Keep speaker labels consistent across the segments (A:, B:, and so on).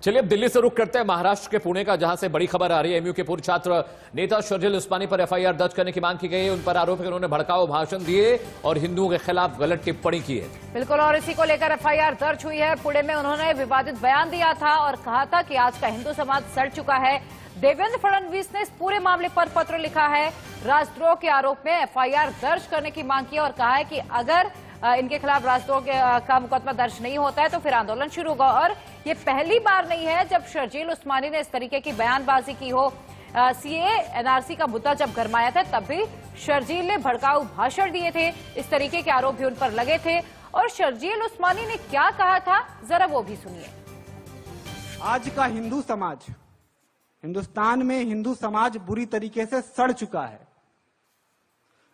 A: चलिए अब दिल्ली से रुख करते हैं महाराष्ट्र के पुणे का, जहां से बड़ी खबर आ रही है। एमयू के पूर्व छात्र नेता शर्जील उस्मानी पर एफआईआर दर्ज करने की मांग की गई है। उन पर आरोप है कि उन्होंने भड़काऊ भाषण दिए और हिंदुओं के खिलाफ गलत टिप्पणी की है।
B: बिल्कुल, और इसी को लेकर एफआईआर दर्ज हुई है। पुणे में उन्होंने विवादित बयान दिया था और कहा था कि आज का हिंदू समाज सड़ चुका है। देवेंद्र फडणवीस ने इस पूरे मामले पर पत्र लिखा है, राजद्रोह के आरोप में एफआईआर दर्ज करने की मांग की और कहा है कि अगर इनके खिलाफ राजद्रोह का मुकदमा दर्ज नहीं होता है तो फिर आंदोलन शुरू होगा। और ये पहली बार नहीं है जब शर्जील उस्मानी ने इस तरीके की बयानबाजी की हो। सीए एनआरसी का मुद्दा जब गरमाया था तब भी शर्जील ने भड़काऊ भाषण दिए थे। इस तरीके के आरोप भी उन पर लगे थे। और शर्जील उस्मानी ने क्या कहा था, जरा वो भी सुनिए।
C: आज का हिंदू समाज, हिंदुस्तान में हिंदू समाज बुरी तरीके से सड़ चुका है।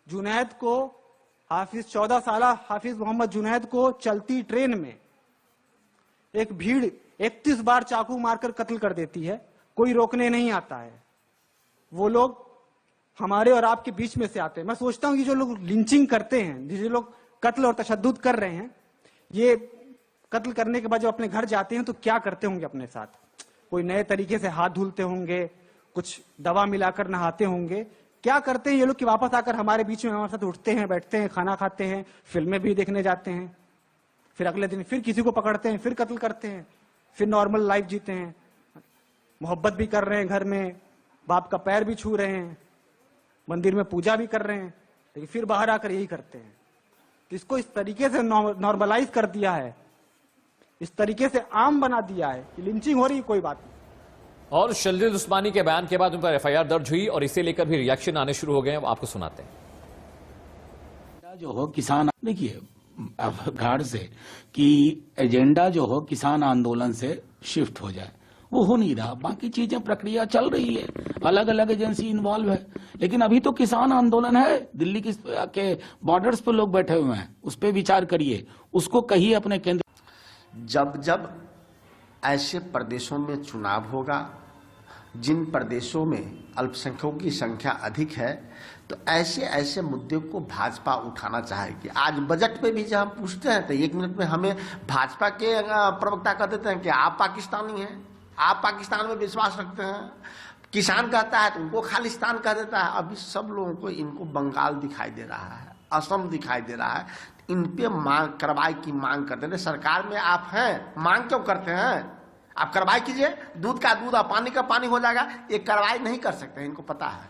C: जुनैद को, हाफिज 14 साल हाफिज मोहम्मद जुनैद को चलती ट्रेन में एक भीड़ 31 बार चाकू मारकर कत्ल कर देती है, कोई रोकने नहीं आता है। वो लोग हमारे और आपके बीच में से आते हैं। मैं सोचता हूं कि जो लोग लिंचिंग करते हैं, जो लोग कत्ल और तशद्दुद कर रहे हैं, ये कत्ल करने के बाद जब अपने घर जाते हैं तो क्या करते होंगे अपने साथ? कोई नए तरीके से हाथ धुलते होंगे, कुछ दवा मिलाकर नहाते होंगे। क्या करते हैं ये लोग कि वापस आकर हमारे बीच में हमारे साथ उठते हैं, बैठते हैं, खाना खाते हैं, फिल्में भी देखने जाते हैं, फिर अगले दिन फिर किसी को पकड़ते हैं, फिर कत्ल करते हैं, फिर नॉर्मल लाइफ जीते हैं, मोहब्बत भी कर रहे हैं, घर में बाप का पैर भी छू रहे हैं, मंदिर में पूजा भी कर रहे हैं, लेकिन फिर बाहर आकर यही करते हैं। तो इसको इस तरीके से नॉर्मलाइज कर दिया है, इस तरीके से आम बना दिया है कि लिंचिंग हो रही है, कोई बात नहीं।
A: और शर्जील उस्मानी के बयान के बाद उन पर एफआईआर दर्ज हुई और इसे लेकर भी रिएक्शन आने शुरू हो गए हैं। वो आपको सुनाते हैं।
D: जो हो किसान, देखिए घाट से कि एजेंडा जो हो किसान आंदोलन से शिफ्ट हो जाए, वो हो नहीं रहा। बाकी चीजें प्रक्रिया चल रही है, अलग अलग एजेंसी इन्वॉल्व है, लेकिन अभी तो किसान आंदोलन है। दिल्ली के बॉर्डर्स पे लोग बैठे हुए हैं, उस पर विचार करिए, उसको कहिए अपने केंद्र।
E: जब जब ऐसे प्रदेशों में चुनाव होगा जिन प्रदेशों में अल्पसंख्यकों की संख्या अधिक है, तो ऐसे ऐसे मुद्दे को भाजपा उठाना चाहेगी। आज बजट पे भी जब हम पूछते हैं तो 1 मिनट में हमें भाजपा के प्रवक्ता कह देते हैं कि आप पाकिस्तानी हैं, आप पाकिस्तान में विश्वास रखते हैं। किसान कहता है तो उनको खालिस्तान कह देता है। अभी सब लोगों को इनको बंगाल दिखाई दे रहा है, असम दिखाई दे रहा है। इन पे मांग, कार्रवाई की मांग करते हैं। सरकार में आप हैं, मांग क्यों करते हैं? आप कार्रवाई कीजिए, दूध का दूध और पानी का पानी हो जाएगा। ये कार्रवाई नहीं कर सकते, इनको पता है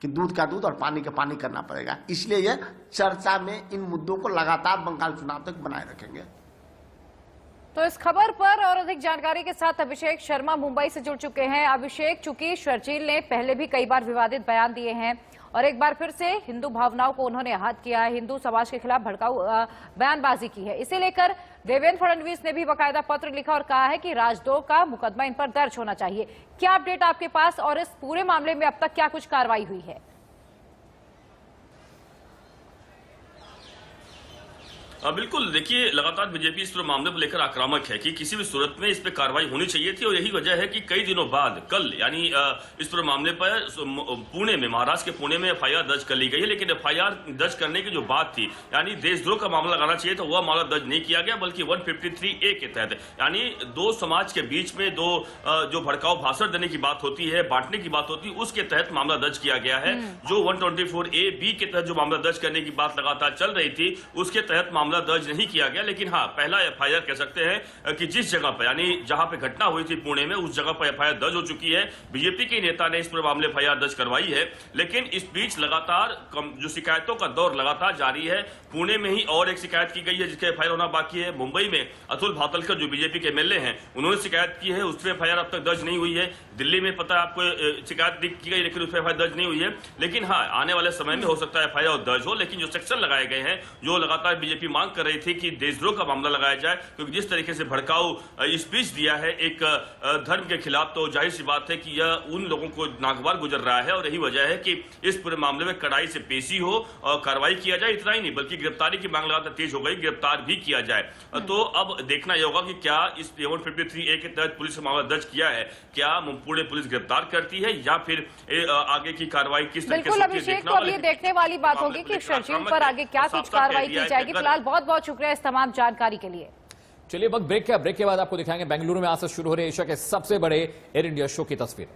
E: कि दूध का दूध और पानी का पानी करना पड़ेगा। इसलिए ये चर्चा में इन मुद्दों को लगातार बंगाल चुनाव तक बनाए रखेंगे।
B: तो इस खबर पर और अधिक जानकारी के साथ अभिषेक शर्मा मुंबई से जुड़ चुके हैं। अभिषेक, चूंकि शर्जील ने पहले भी कई बार विवादित बयान दिए हैं और एक बार फिर से हिंदू भावनाओं को उन्होंने आहत किया है, हिंदू समाज के खिलाफ भड़काऊ बयानबाजी की है, इसे लेकर देवेंद्र फडणवीस ने भी बाकायदा पत्र लिखा और कहा है कि राजद्रोह का मुकदमा इन पर दर्ज होना चाहिए। क्या अपडेट आपके पास और इस पूरे मामले में अब तक क्या कुछ कार्रवाई हुई है?
F: बिल्कुल, देखिए लगातार बीजेपी इस पूरे मामले को लेकर आक्रामक है कि किसी भी सूरत में इस पे कार्रवाई होनी चाहिए थी और यही वजह है कि कई दिनों बाद कल यानी इस पूरे मामले पर पुणे में, महाराष्ट्र के पुणे में एफआईआर दर्ज कर ली गई है। लेकिन एफआईआर दर्ज करने की जो बात थी, यानी देशद्रोह का मामला लगाना चाहिए था, वह मामला दर्ज नहीं किया गया, बल्कि 153A के तहत यानी दो समाज के बीच में दो जो भड़काऊ भाषण देने की बात होती है, बांटने की बात होती है, उसके तहत मामला दर्ज किया गया है। जो 124A(B) के तहत जो मामला दर्ज करने की बात लगातार चल रही थी, उसके तहत दर्ज नहीं किया गया। लेकिन हाँ, पहला एफआईआर कह सकते हैं कि जिस जगह पर यानी जहां पे घटना हुई थी पुणे में, उस जगह पर एफआईआर दर्ज हो चुकी है। बीजेपी के नेता ने इस पूरे मामले में एफआईआर दर्ज करवाई है। लेकिन इस बीच लगातार जो शिकायतों का दौर लगातार जारी है। पुणे में ही और एक शिकायत की गई है जिसका एफआईआर होना बाकी है। मुंबई में अतुल भातलकर जो बीजेपी के एमएलए हैं, उन्होंने शिकायत की है, उस पर एफआईआर अब तक दर्ज नहीं हुई है। दिल्ली में पता है आपको शिकायत की गई, लेकिन उस पर एफआईआर दर्ज नहीं हुई है। लेकिन हाँ, आने वाले समय में हो सकता है एफआईआर दर्ज हो। लेकिन जो सेक्शन लगाए गए हैं, जो लगातार बीजेपी मांग कर रही थी कि देशद्रोह का मामला लगाया जाए, क्योंकि जिस तरीके से भड़काऊ स्पीच दिया है एक धर्म के खिलाफ, तो जाहिर सी बात है कि यह उन लोगों को नागवार गुजर रहा है। और यही वजह है कि इस पूरे मामले में कड़ाई से पेशी हो और कार्रवाई किया जाए। इतना ही नहीं, बल्कि गिरफ्तारी की मांग लगातार तेज हो गई, गिरफ्तार भी किया जाए। तो अब देखना यह होगा कि क्या इस 153A के तहत पुलिस ने मामला दर्ज किया है, क्या पुणे पुलिस गिरफ्तार करती है या फिर आगे की कार्रवाई किस तरीके से होती है, देखना
B: अब ये देखने वाली बात होगी कि शर्जील पर आगे क्या कुछ कार्रवाई की जाएगी। फिलहाल बहुत बहुत शुक्रिया इस तमाम जानकारी के लिए।
A: चलिए वक्त ब्रेक के बाद आपको दिखाएंगे बेंगलुरु में आज से शुरू हो रहे एशिया के सबसे बड़े एयर इंडिया शो की तस्वीर।